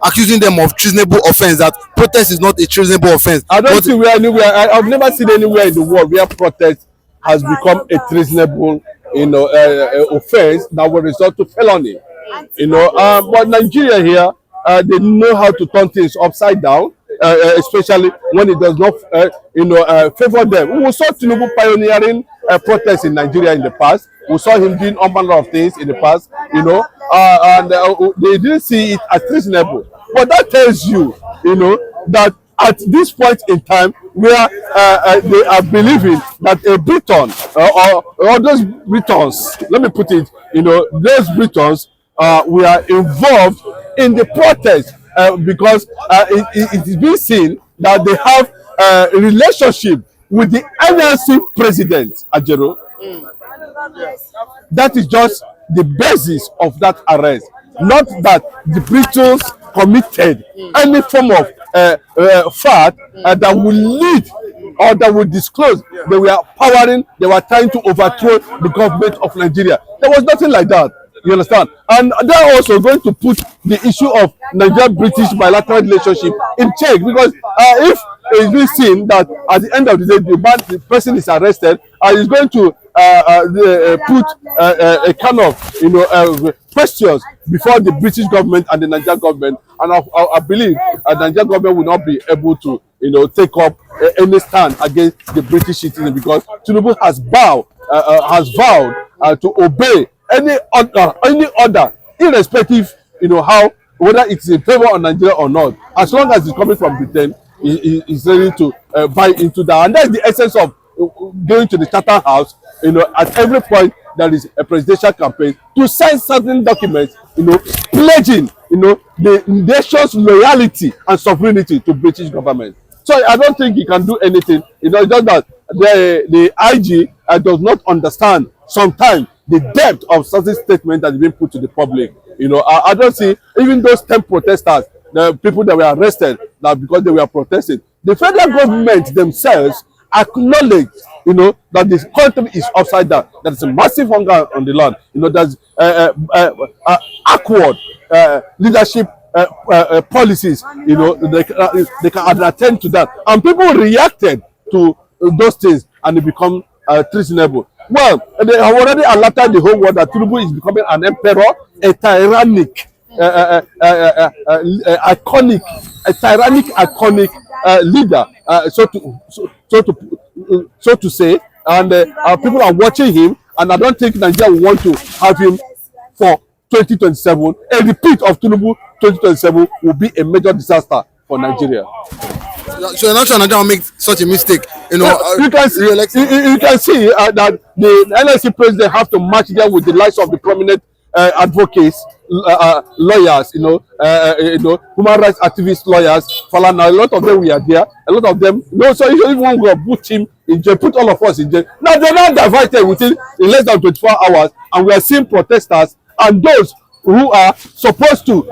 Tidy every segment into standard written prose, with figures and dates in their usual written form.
accusing them of treasonable offense, that protest is not a treasonable offense. I don't see where anywhere. I've never seen anywhere in the world where protest has become a treasonable, offense that will result to felony. But Nigeria here, they know how to turn things upside down, especially when it does not, favor them. We saw Tinubu pioneering protests in Nigeria in the past. We saw him doing all manner of things in the past, and they didn't see it as treasonable. But that tells you, that at this point in time, where they are believing that a Briton or those Britons, let me put it, those Britons were involved in the protest because it is being seen that they have a relationship with the NLC president, Ajero. That is just the basis of that arrest, not that the Britons committed any form of fact that will lead or that will disclose they were trying to overthrow the government of Nigeria. There was nothing like that. You understand? And they're also going to put the issue of Nigeria-British bilateral relationship in check, because if it's been seen that at the end of the day the person is arrested and is going to put a kind of questions before the British government and the Nigerian government, and I believe the Nigerian government will not be able to take up any stand against the British citizen, because Tinubu has vowed to obey any order, irrespective how, whether it's in favor of Nigeria or not, as long as it's coming from Britain. Is ready to buy into that, and that's the essence of going to the Charter House. At every point there is a presidential campaign to sign certain documents, pledging, the nation's loyalty and sovereignty to British government. So I don't think he can do anything. It's just that the IG does not understand sometimes the depth of certain statements that have been put to the public. I don't see even those 10 protesters, the people that were arrested now because they were protesting. The federal government themselves acknowledge, that the country is upside down. There is a massive hunger on the land. There's awkward leadership policies. They can attend to that, and people reacted to those things, and they become treasonable. Well, they have already alerted the whole world that Tinubu is becoming an emperor, a tyrannic. Iconic leader, so to say, and people are watching him, and I don't think Nigeria will want to have him for 2027. A repeat of Tinubu 2027 will be a major disaster for Nigeria. So you're not sure Nigeria will make such a mistake, you can see that the NLC president have to match there with the likes of the prominent advocates, lawyers, human rights activist lawyers. Falana, a lot of them were there. A lot of them, so if you want to put him in jail, put all of us in jail. Now they're not divided within in less than 24 hours, and we are seeing protesters and those who are supposed to,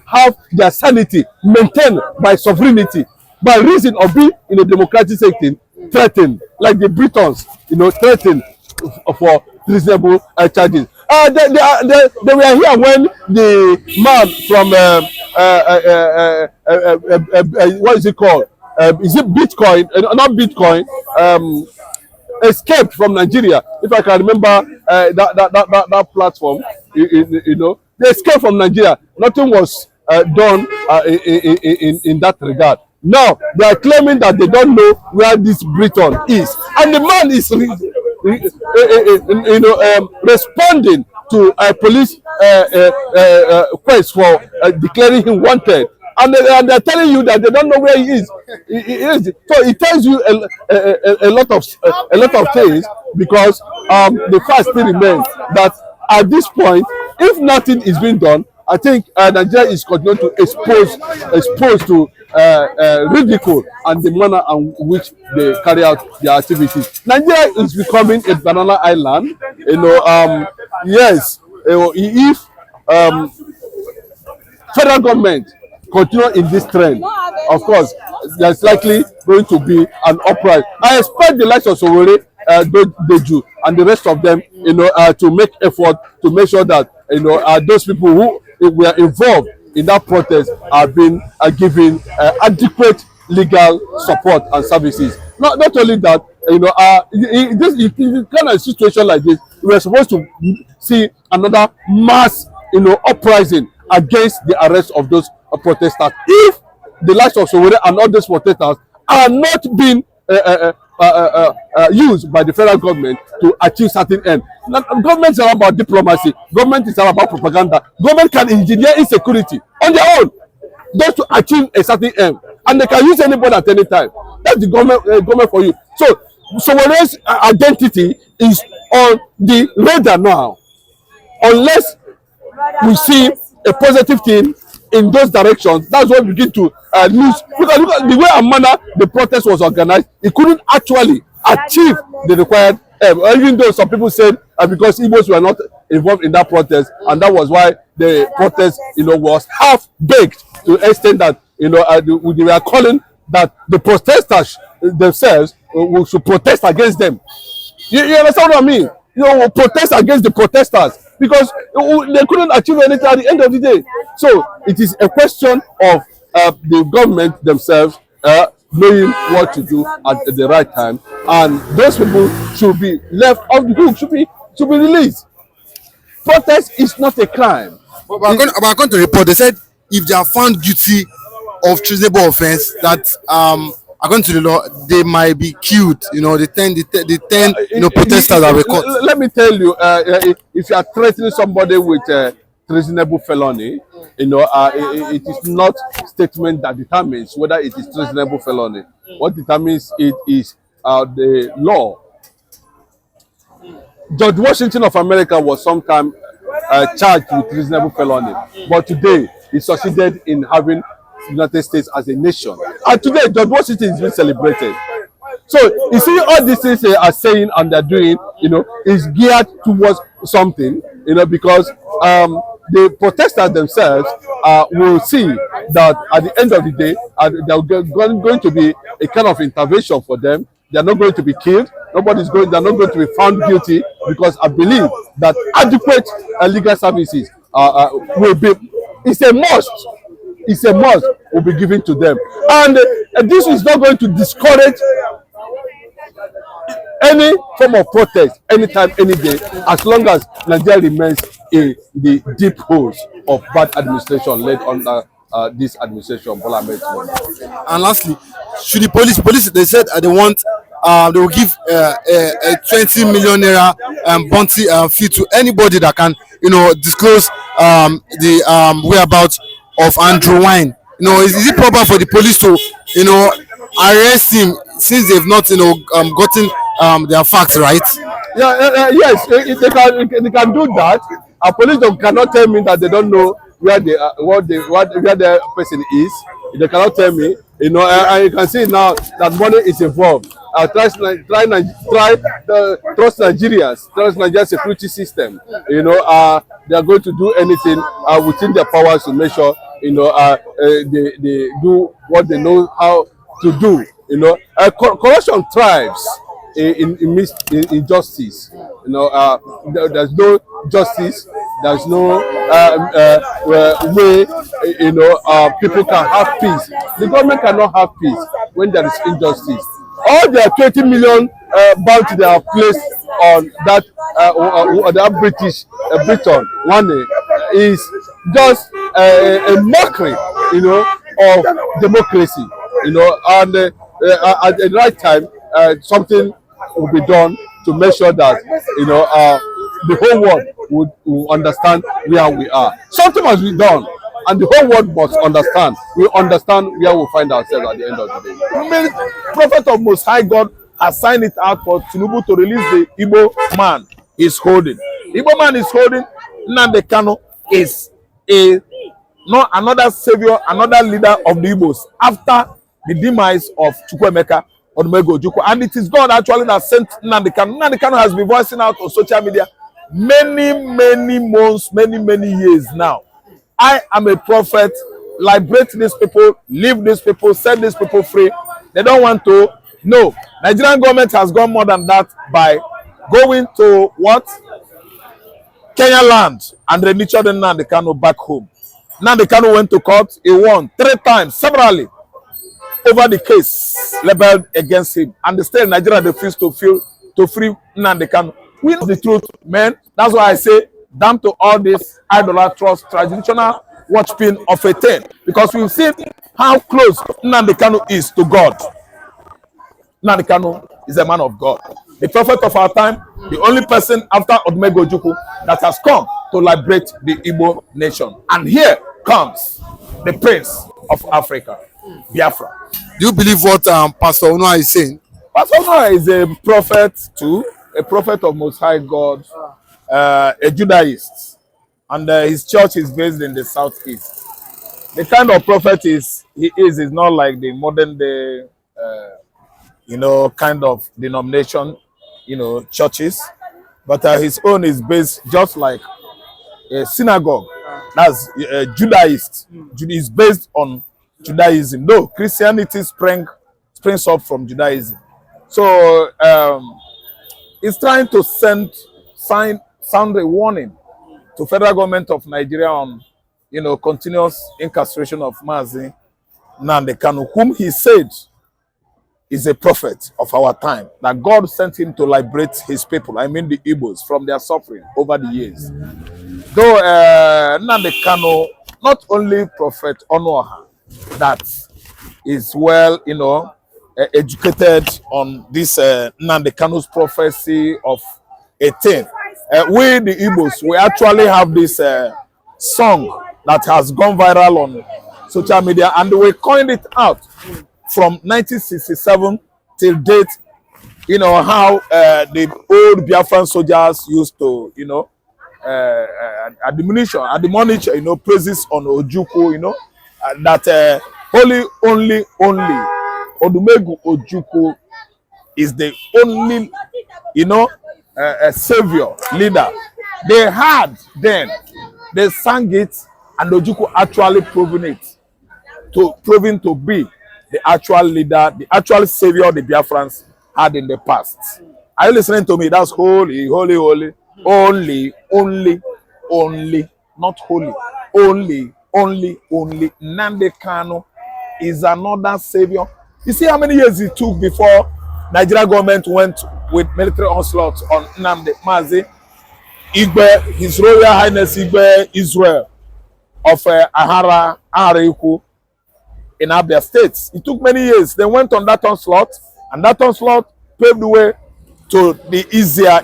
have their sanity maintained by sovereignty, by reason of being in a democratic setting, threatened, like the Britons, threatened for reasonable charges. They were here when the man from what is it called? Is it Bitcoin? Not Bitcoin. Escaped from Nigeria. If I can remember that platform, they escaped from Nigeria. Nothing was done in that regard. Now they are claiming that they don't know where this Briton is, and the man is responding to a police quest for declaring him wanted, and they're telling you that they don't know where he is. So it tells you a lot of things, because the fact still remains that at this point, if nothing is being done, I think Nigeria is continuing to expose to ridicule and the manner in which they carry out their activities. Nigeria is becoming a banana island. Yes, if federal government continue in this trend, of course, there's likely going to be an uprising. I expect the likes of Sowore, Deju, and the rest of them, to make effort to make sure that those people who were involved in that protest have been given adequate legal support and services. Not only that, in kind of situation like this, we are supposed to see another mass, uprising against the arrest of those protesters. If the likes of Sowore and all those protesters are not being used by the federal government to achieve certain ends. Government is all about diplomacy. Government is all about propaganda. Government can engineer insecurity on their own just to achieve a certain end, and they can use anybody at any time. That's the government for you. So Sowore's identity is on the radar now, unless we see a positive thing in those directions. That's when we begin to lose. Because look at the way and manner the protest was organized, it couldn't actually achieve the required even though some people said because Igbos were not involved in that protest, and that was why the protest was half baked, to the extent that they were calling that the protesters themselves should protest against them. You understand what I mean? Protest against the protesters, because they couldn't achieve anything at the end of the day. So it is a question of the government themselves knowing what to do at the right time, and those people should be left off the hook, should be released. Protest is not a crime. But according to the report, they said if they are found guilty of treasonable offence, that according to the law, they might be killed. The 10 protesters that were caught. Let me tell you, if you are threatening somebody with treasonable felony, it is not statement that determines whether it is treasonable felony. What determines it is the law. George Washington of America was sometime charged with treasonable felony, but today he succeeded in having the United States as a nation, and today George Washington is being celebrated. So you see, all these things they are saying and they're doing, is geared towards something, because the protesters themselves will see that at the end of the day, there's going to be a kind of intervention for them. They are not going to be killed. They're not going to be found guilty, because I believe that adequate legal services will be. It's a must. Will be given to them, and this is not going to discourage any form of protest anytime, any day, as long as Nigeria remains in the deep holes of bad administration led under this administration, Bola Ahmed Tinubu. And lastly, should the police they said they will give a 20 million naira bounty fee to anybody that can disclose the whereabouts of Andrew Wine. Is it proper for the police to arrest him since they've not gotten their facts right? Yes, they can do that. A police cannot tell me that they don't know where where the person is. They cannot tell me, and you can see now that money is involved. Trust Nigerians, trust Nigeria's security system. They are going to do anything within their powers to make sure they do what they know how to do. Corruption thrives in injustice. There's no justice. There's no way people can have peace. The government cannot have peace when there is injustice. All the 20 million bounty they have placed on that Britain money is just a mockery, of democracy. And at the right time, something will be done to make sure that the whole world will understand where we are. Something must be done, and the whole world must understand. We understand where we find ourselves at the end of the day. The Prophet of Most High God has signed it out for Tinubu to release the Igbo man is holding. Igbo man is holding. Nnamdi Kanu is not another savior, another leader of the Igbos after the demise of Chukwuemeka Odumegwu Ojukwu. And it is God actually that sent Nnamdi Kanu. Nnamdi Kanu has been voicing out on social media many months, many years now. I am a prophet. Liberate these people, leave these people, set these people free. They don't want to. No, Nigerian government has gone more than that by going to what? Kenya land and remitting Nnamdi Kanu back home. Nnamdi Kanu went to court. He won 3 times, severally, over the case labeled against him. And the state of Nigeria refused to free Nnamdi Kanu. We know the truth, man. That's why I say, damn to all this idolatrous, traditional worshiping of a thing. Because we've seen how close Nnamdi Kanu is to God. Nnamdi Kanu is a man of God. The prophet of our time, the only person after Odumegwu Ojukwu that has come to liberate the Igbo nation. And here comes the prince of Africa, Biafra. Do you believe what Pastor Onua is saying? Pastor Onua is a prophet too, a prophet of Most High God, a Judaist, and his church is based in the southeast. The kind of prophet he is not like the modern day, kind of denomination, churches, but his own is based just like a synagogue. That's Judaist. Is based on Judaism. No, Christianity springs up from Judaism. So he's trying to sound a warning to federal government of Nigeria on, continuous incarceration of Mazi Nnamdi Kanu, whom he said is a prophet of our time, that God sent him to liberate his people, I mean the Igbos, from their suffering over the years. Though Nnamdi Kanu, not only Prophet Onua, that is well, educated on this Nnamdi Kanu's prophecy of a thing. We, the Igbos, we actually have this song that has gone viral on social media, and we coined it out from 1967 till date. How the old Biafran soldiers used to, admonish, praises on Ojukwu, that only Odumegwu Ojukwu is the only, savior, leader. They had then, they sang it, and Ojukwu actually proving to be the actual leader, the actual savior the Biafrans had in the past. Are you listening to me? That's holy, holy, holy. Only, not holy. Only. Nnamdi Kanu is another savior. You see how many years it took before Nigeria government went with military onslaught on Nnamdi Mazi Igbe, His Royal Highness Igbe Israel of Ahara Ikwu in Abia State. It took many years. They went on that onslaught, and that onslaught paved the way to the easier,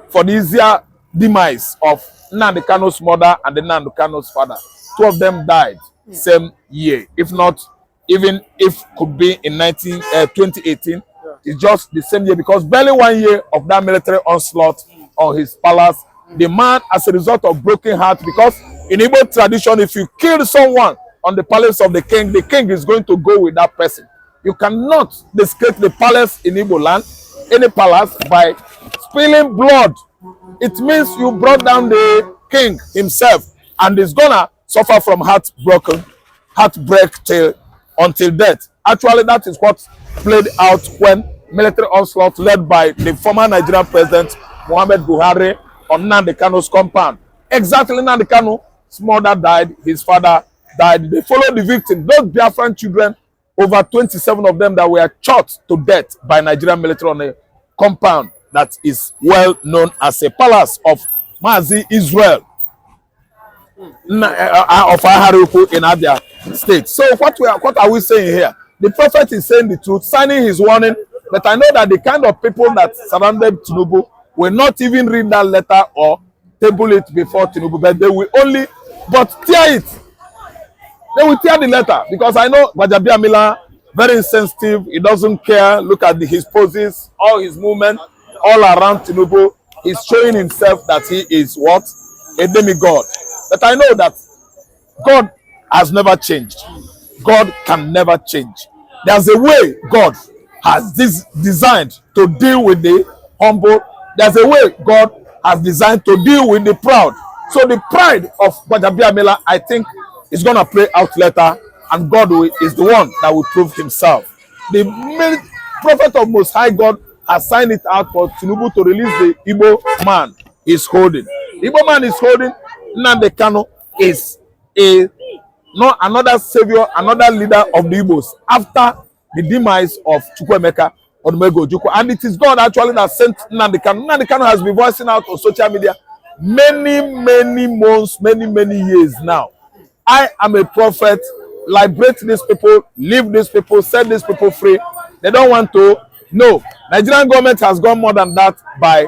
for the easier demise of Nnamdi Kanu's mother and the Nnamdi Kanu's father. 2 of them died same year, if not, even if could be in 2018. It's just the same year, because barely 1 year of that military onslaught on his palace, the man, as a result of broken heart, because in Igbo tradition, if you kill someone on the palace of the king is going to go with that person. You cannot desecrate the palace in Igbo land, any palace, by spilling blood. It means you brought down the king himself, and is gonna suffer from heartbreak until death. Actually, that is what played out when military onslaught led by the former Nigerian president Muhammad Buhari on Nnamdi Kanu's compound. Exactly, Nnamdi Kanu's mother died, his father died. They followed the victim. Those Biafran children, over 27 of them that were shot to death by Nigerian military on a compound that is well known as a palace of Mazi Israel of Ahariku in Abia State. So what are we saying here? The prophet is saying the truth, signing his warning, but I know that the kind of people that surrounded Tinubu will not even read that letter or table it before Tinubu, but they will only tear it. They will tear the letter, because I know Gbajabiamila, very insensitive. He doesn't care. Look at his poses, all his movement, all around Tinubu. He's showing himself that he is what? A demigod. But I know that God has never changed. God can never change. There's a way God has designed to deal with the humble. There's a way God has designed to deal with the proud. So the pride of Gbajabiamila, I think, is going to play out later, and God is the one that will prove himself. The prophet of Most High God has signed it out for Tinubu to release the Igbo man is holding. The Igbo man is holding. Nnamdi Kanu is a not another savior, another leader of the Igbos after the demise of Chukwuemeka Odumegwu Ojukwu. And it is God actually that sent Nnamdi Kanu. Nnamdi Kanu has been voicing out on social media many months, many years now. I am a prophet. Liberate these people, leave these people, set these people free. They don't want to. No, Nigerian government has gone more than that by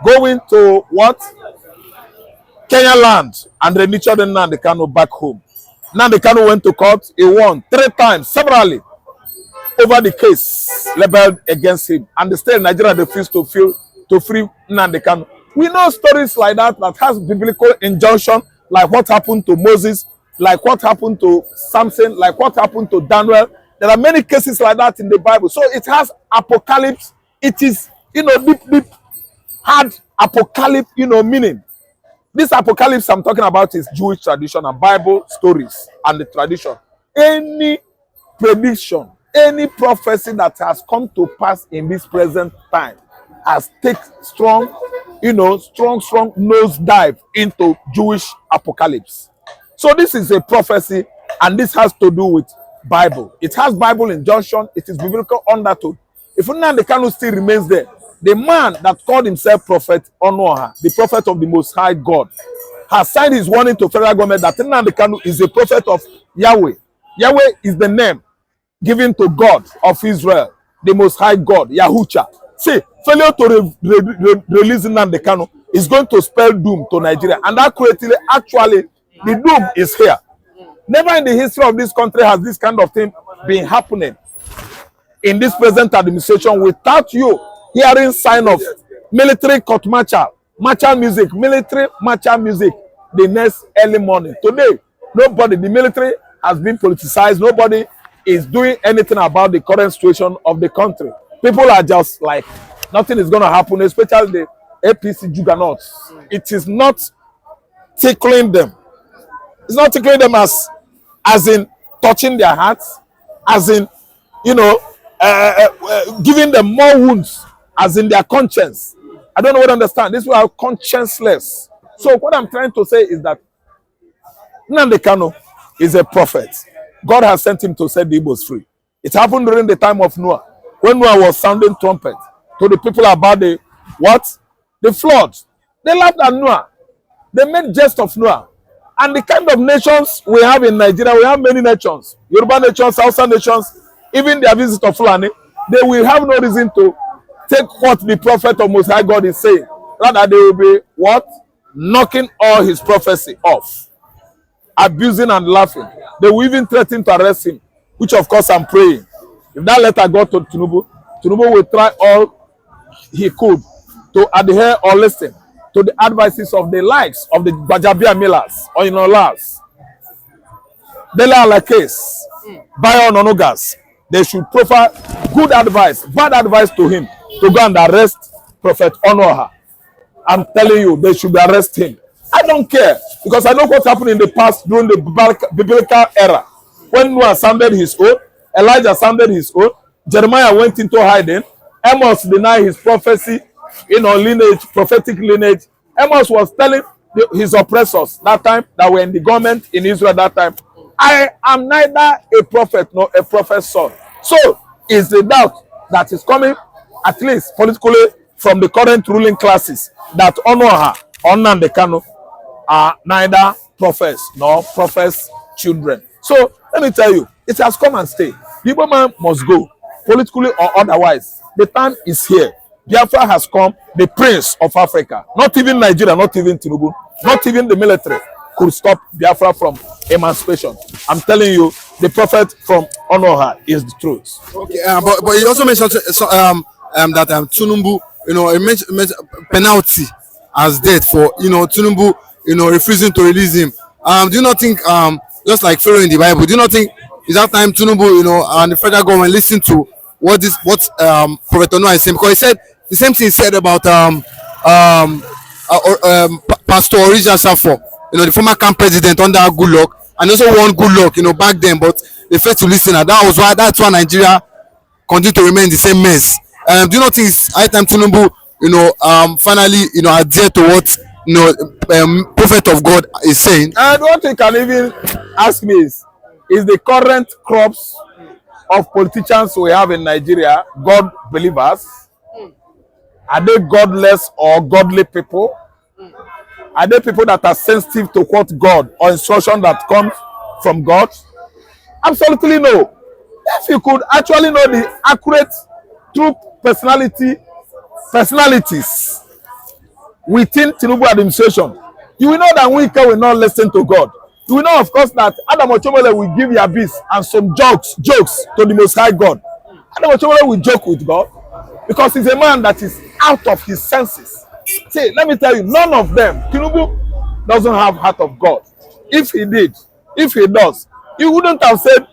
going to what? Kenya land and remitted Nnamdi Kanu back home. Nnamdi Kanu went to court. He won 3 times, severally, over the case leveled against him. And the state of Nigeria refused to free Nnamdi Kanu. We know stories like that that has biblical injunction, like what happened to Moses, like what happened to Samson, like what happened to Daniel. There are many cases like that in the Bible. So it has apocalypse. It is, deep, hard apocalypse, meaning. This apocalypse I'm talking about is Jewish tradition and Bible stories and the tradition. Any prediction, any prophecy that has come to pass in this present time has taken strong nosedive into Jewish apocalypse. So this is a prophecy, and this has to do with Bible. It has Bible injunction. It is biblical undertone. If Nnamdi Kanu still remains there, the man that called himself Prophet Onoha, the prophet of the Most High God, has signed his warning to federal government that Nnamdi Kanu is a prophet of Yahweh. Yahweh is the name given to God of Israel, the Most High God, Yahuwah. See, failure to release Nnamdi Kanu is going to spell doom to Nigeria, and actually, the doom is here. Never in the history of this country has this kind of thing been happening in this present administration without you hearing sign of military court martial music, military martial music the next early morning. Today, the military has been politicized. Nobody is doing anything about the current situation of the country. People are just like, nothing is going to happen, especially the APC juggernauts. It is not tickling them. It's not tickling them as in touching their hearts, as in, giving them more wounds, as in their conscience. I don't know what to understand. These people are conscienceless. So what I'm trying to say is that Nnamdi Kanu is a prophet. God has sent him to set the Igbos free. It happened during the time of Noah, when Noah was sounding trumpet to the people about the flood. They laughed at Noah. They made jest of Noah. And the kind of nations we have in Nigeria, we have many nations, Yoruba nations, Hausa nations, even their visitor Fulani, they will have no reason to take what the prophet of Most High God is saying. Rather, they will be knocking all his prophecy off, abusing and laughing. They will even threaten to arrest him, which of course I'm praying. If that letter got to Tinubu, Tinubu will try all he could to adhere or listen to the advices of the likes of the Bajabia Millers or Inolas, Dele Alakes, Bayon Onogas. They should proffer good advice, bad advice to him to go and arrest Prophet Onoha. I'm telling you, they should arrest him. I don't care, because I know what happened in the past during the biblical era. When Noah sounded his own, Elijah sounded his own, Jeremiah went into hiding, Amos denied his prophecy, lineage, prophetic lineage. Amos was telling his oppressors that time that were in the government in Israel that time, I am neither a prophet nor a prophet's son. So is the doubt that is coming, at least politically, from the current ruling classes, that Onoha or Nnamdi Kanu are neither prophets nor prophets' children. So let me tell you, it has come and stay. The Igbo man must go, politically or otherwise. The time is here. Biafra has come, the prince of Africa. Not even Nigeria, not even Tinubu, not even the military could stop Biafra from emancipation. I'm telling you, the prophet from Onoha is the truth. Okay, but he also mentioned that Tinubu, he mentioned penalty as death for Tinubu, refusing to release him. Do you not think, just like following the Bible, do you not think it's that time Tinubu, and the federal government listen to what Prophet Onoha is saying? Because he said the same thing he said about Pastor Orija Safo, the former camp president under Goodluck, and also won Goodluck, back then, but they failed to listen. And that's why Nigeria continue to remain the same mess. Do you not think it's high time Tinubu, finally, adhere to what, prophet of God is saying? And what you can even ask me is, is the current crops of politicians we have in Nigeria, God believers? Are they godless or godly people? Are they people that are sensitive to quote God or instruction that comes from God? Absolutely no. If you could actually know the accurate, true personalities within Tinubu administration, you will know that Wike will not listen to God. You will know, of course, that Adam Ochomole will give Yabis and some jokes to the Most High God. Adam Ochomole will joke with God because he's a man that is out of his senses. See, let me tell you, none of them, Tinubu doesn't have heart of God. If he did, if he does, he wouldn't have said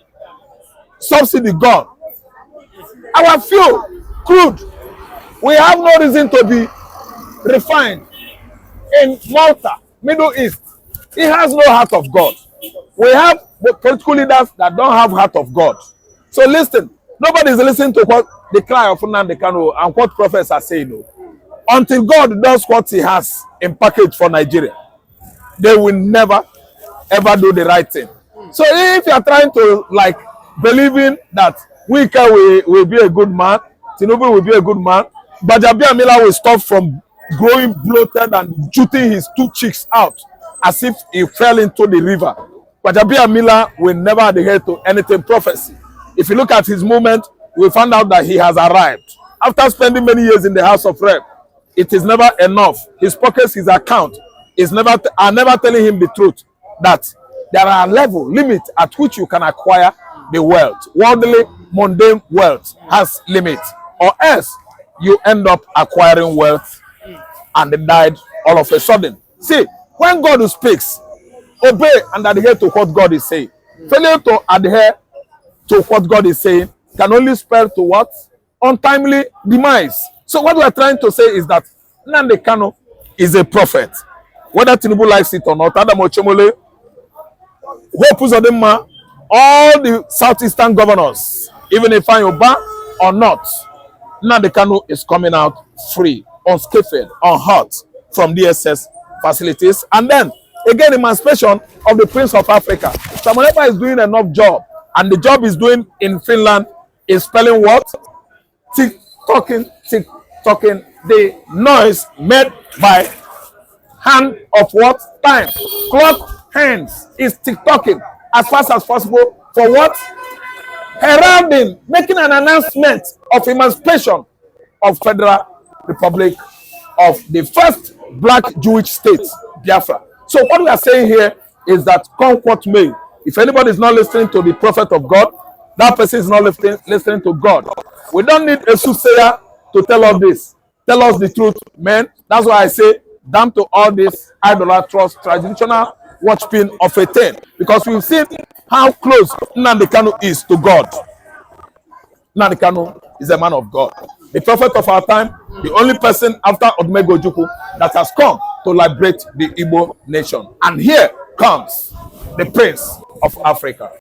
subsidy gone. Our fuel, crude, we have no reason to be refined in Malta, Middle East. He has no heart of God. We have political leaders that don't have heart of God. So listen, nobody is listening to what the cry of Nnamdi Kanu and what prophets are saying. No. Until God does what he has in package for Nigeria, they will never ever do the right thing. So if you are trying to like believing that Wike will be a good man, Tinubu will be a good man, Gbajabiamila will stop from growing bloated and shooting his two cheeks out as if he fell into the river. Gbajabiamila will never adhere to anything prophecy. If you look at his movement, we found out that he has arrived. After spending many years in the House of Rep, it is never enough. His pockets, his account is never telling him the truth that there are limits at which you can acquire the wealth. Worldly, mundane wealth has limits, or else you end up acquiring wealth and they died all of a sudden. See, when God speaks, obey and adhere to what God is saying. Failure to adhere to what God is saying can only spell to what? Untimely demise. So what we are trying to say is that Nnamdi Kanu is a prophet. Whether Tinubu likes it or not, Adam Ochomole, Hope Uzodinma, all the southeastern governors, even if I'm Yoruba or not, Nnamdi Kanu is coming out free, unscathed, unhurt from DSS facilities. And then, again, emancipation of the Prince of Africa. Samuel Ekpa is doing enough job, and the job he's doing in Finland is spelling what? Tick-tocking, the noise made by hand of what? Time. Clock hands is tick-tocking as fast as possible for what? Heralding, making an announcement of emancipation of Federal Republic of the first black Jewish state, Biafra. So what we are saying here is that come what may, if anybody is not listening to the prophet of God, that person is not listening to God. We don't need a soothsayer to tell us this. Tell us the truth, man. That's why I say, damn to all this idolatrous traditional worshiping of a thing. Because we've seen how close Nnamdi Kanu is to God. Nnamdi Kanu is a man of God. The prophet of our time, the only person after Odumegwu Ojukwu that has come to liberate the Igbo nation. And here comes the Prince of Africa.